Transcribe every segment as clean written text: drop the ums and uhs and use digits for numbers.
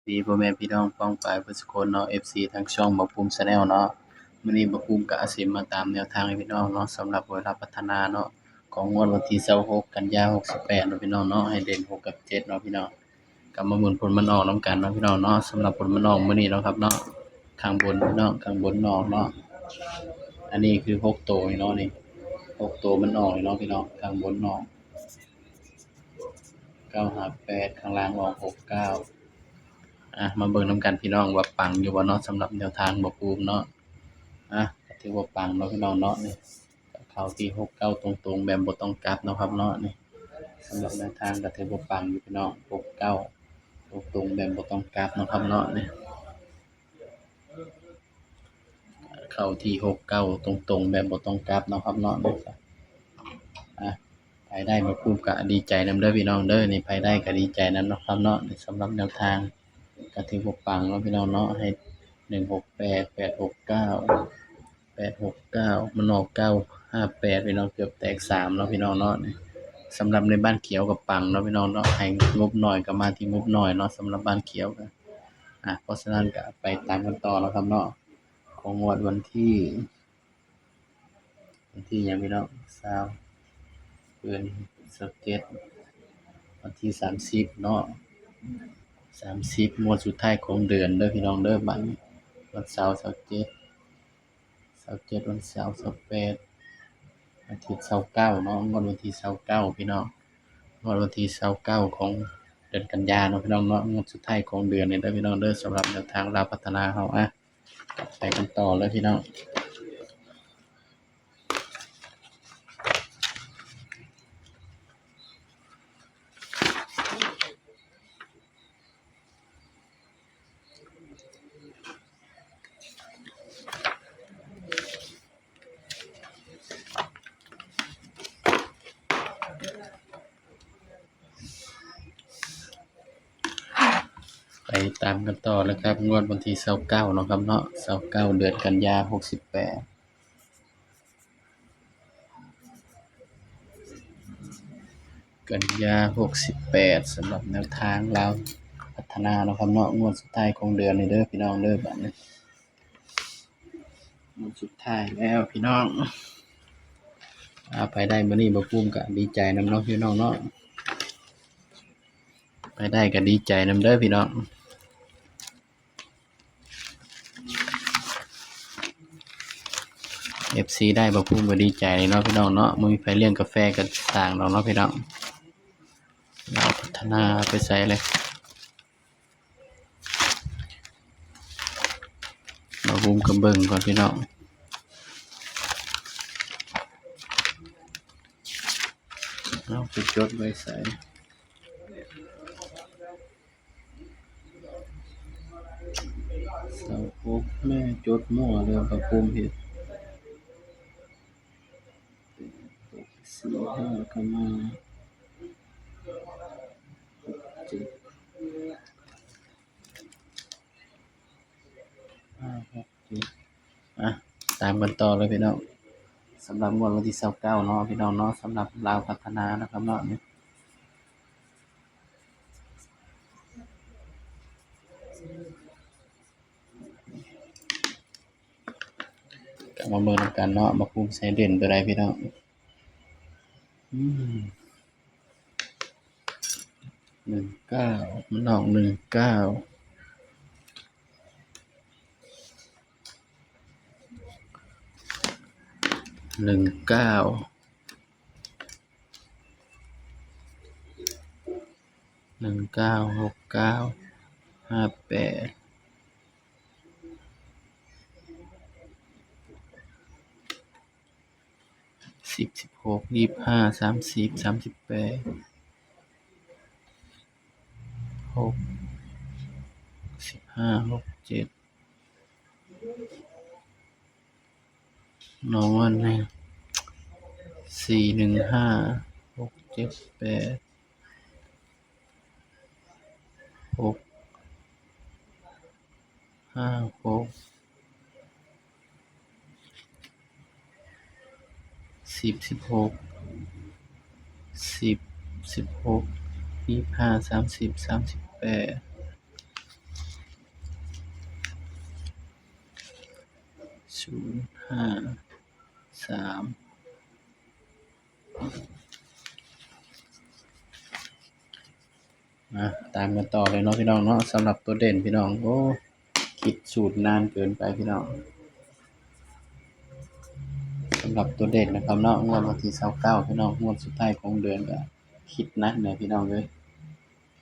ดีพ่อแม่พี่น้องป้องปรายเพื่อนสุกคนเนาะ FC ทางช่องบ่ภูมิ Channel เนาะมื้อนี้บ่ภูมิก็อาสิมาตามแนวทางให้พี่น้องเนาะสำหรับเวลาพัฒนาเนาะของงวดวันที่26กันยายน68เนาะพี่น้องเนาะให้เด่น6กับ7เนาะพี่น้องก็มาหมุนผลมันออกนำกันเนาะพี่น้องเนาะสำหรับผลมันออกมื้อนี้เนาะครับเนาะข้างบนพี่น้องข้างบนออกเนาะอันนี้คือ6ตัวนี่เนาะนี่6ตัวมันออกนี่เนาะพี่น้องข้างบนออก958ข้างล่างออก69มาเบิ่งนำกันพี่น้องว่าปังอยู่บ่เนาะสำหรับแนวทางบ่ภูมิเนาะก็ถือว่าปังเนาะพี่น้องเนาะนี่ก็เข้าที่69ตรงๆแบบบ่ต้องกลับเนาะครับเนาะนี่สำหรับแนวทางก็ถือว่าปังอยู่พี่น้อง69ตรงๆแบบบ่ต้องกลับเนาะครับเนาะนี่เข้าที่69ตรงๆแบบบ่ต้องกลับเนาะครับเนาะนี่ไผได้บ่ภูมิก็ดีใจนำเด้อพี่น้องเด้อนี่ไผได้ก็ดีใจนำเนาะครับเนาะนี่สำหรับแนวทางก็ถือว่าปังเนาะพี่น้องเนาะให้168 869มันออก958พี่น้องเกือบแตก3เนาะพี่น้องเนาะนี่สำหรับในบ้านเขียวก็ปังเนาะพี่น้องเนาะให้งบน้อยก็มาที่งบน้อยเนาะสำหรับบ้านเขียวก็เพราะฉะนั้นก็ไปตามกันต่อเนาะครับเนาะของงวดวันที่หยังพี่น้อง20เดือน27วันที่30เนาะ30งวดสุดท้ายของเดือนเด้อพี่น้องเด้อบัดนี้วันเสาร์27วันเสาร์28อาทิตย์29เนาะงวดวันที่29พี่น้องงวดวันที่29ของเดือนกันยายนเนาะพี่น้องเนาะงวดสุดท้ายของเดือนนี้เด้อพี่น้องเด้อสำหรับแนวทางลาวพัฒนาเฮาไปกันต่อเลยพี่น้องไปตามกันต่อเลยครับงวดวันที่29เนาะครับเนาะ29เดือนกันยายน68กันยา68สำหรับแนวทางลาวพัฒนาเนาะครับเนาะงวดสุดท้ายของเดือนนี้เด้อพี่น้องเด้อบัดนี้งวดสุดท้ายแล้วพี่น้องไปได้มื้อนี้บ่ภูมิก็ดีใจนำเนาะพี่น้องเนาะไปได้ก็ดีใจนำเด้อพี่น้องFC ได้บ่ภูมิก็ดีใจเนาะพี่น้องเนาะบ่มีไผเลี้ยงกาแฟก็สร้างดอกเนาะพี่น้องเราพัฒนาไปใส่เลยบ่ภูมิก็เบิ่งก่อนพี่น้องเอาไปจดไว้ใส่เสาอกแม่จดมั่วเลยบ่ภูมิเฮ็ด45ก็มา7 5 6 7ตามกันต่อเลยพี่น้องสำหรับงวดวันที่29เนาะพี่น้องเนาะสำหรับลาวพัฒนานะครับเนาะนี่ก็มาเบิ่งนำกันเนาะบ่ภูมิใส่เด่นตัวใดพี่น้อง19มันออก19 19 19 69 58 10 16 25 30 38 6 15 67น้องอันนี้4 15 6 7 8 6 5 6 10 16 10 16 25 30 38 053ตามกันต่อเลยเนาะพี่น้องเนาะสำหรับตัวเด่นพี่น้องโอ้คิดสูตรนานเกินไปพี่น้องสำหรับตัวเด่นนะครับเนาะงวดวันที่29พี่น้องงวดสุดท้ายของเดือนก็คิดหนักแน่พี่น้องเอ้ย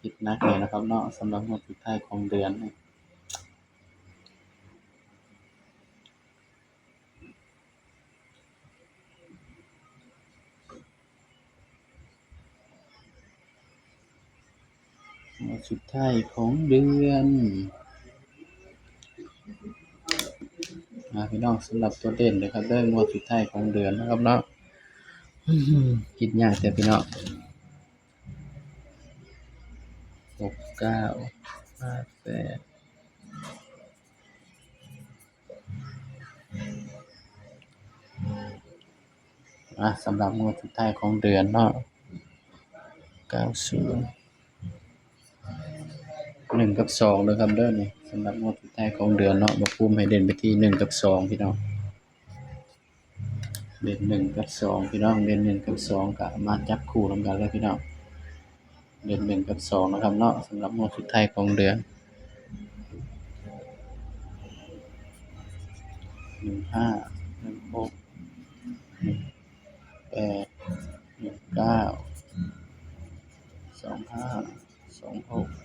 คิดหนักเลยนะครับเนาะสำหรับงวดสุดท้ายของเดือนนี่งวดสุดท้ายของเดือนพี่น้องสำหรับตัวเด่นนะครับเด้องวดสุดท้ายของเดือนนะครับเนาะคิดยากแต่พี่น้อง6958สำหรับงวดสุดท้ายของเดือนเนาะ90 1กับ2เด้อครับเด้อนี่สำหรับงวดสุดท้ายของเดือนเนาะบ่ภูมิให้เด่นไปที่1กับ2พี่น้องเด่น1กับ2พี่น้องเด่น1กับ2ก็มาจับคู่นำกันเลยพี่น้องเด่น1กับ2นะครับเนาะสำหรับงวดสุดท้ายของเดือน15 16 18 19 25 26 28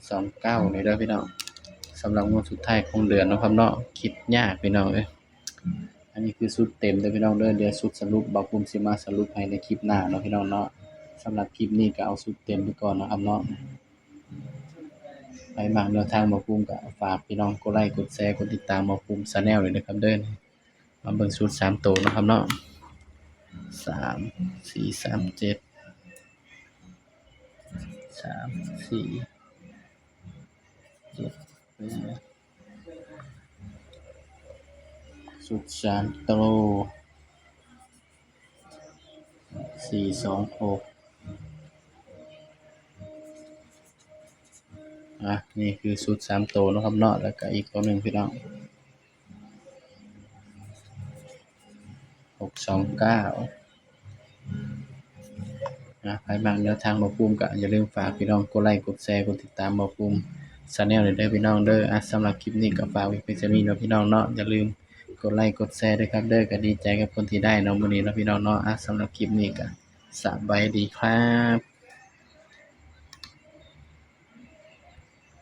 29นี่เด้อพี่น้องสำหรับงวดสุดท้ายของเดือนเนาะครับเนาะคิดยากพี่น้องเอ้ยอันนี้คือชุดเต็มเด้อพี่น้องเด้อเดี๋ยวชุดสรุปบ่าวภูมิสิมาสรุปให้ในคลิปหน้าเนาะพี่น้องเนาะสำหรับคลิปนี้ก็เอาชุดเต็มไปก่อนนะครับเนาะใครมักแนวทางบ่าวภูมิก็ฝากพี่น้องกดไลค์กดแชร์กดติดตามบ่าวภูมิ Channel ด้วยนะครับเด้อมาเบิ่งชุด3ตัวนะครับเนาะ3 4 3 7 3 4 7 8ชุด3ตัว4 2 6นี่คือชุด3ตัวเนาะครับเนาะแล้วก็อีกตัวหนึ่งพี่น้อง629ใครมักแนวทางบ่าวภูมิก็อย่าลืมฝากพี่น้องกดไลค์กดแชร์กดติดตามบ่าวภูมิ Channel ด้วยเด้อพี่น้องเด้อสำหรับคลิปนี้ก็ฝากไว้เพียงเท่านี้เนาะพี่น้องเนาะอย่าลืมกดไลค์กดแชร์ด้วยครับเด้อก็ดีใจกับคนที่ได้เนาะมื้อนี้เนาะพี่น้องเนาะสำหรับคลิปนี้ก็สบายดีครับ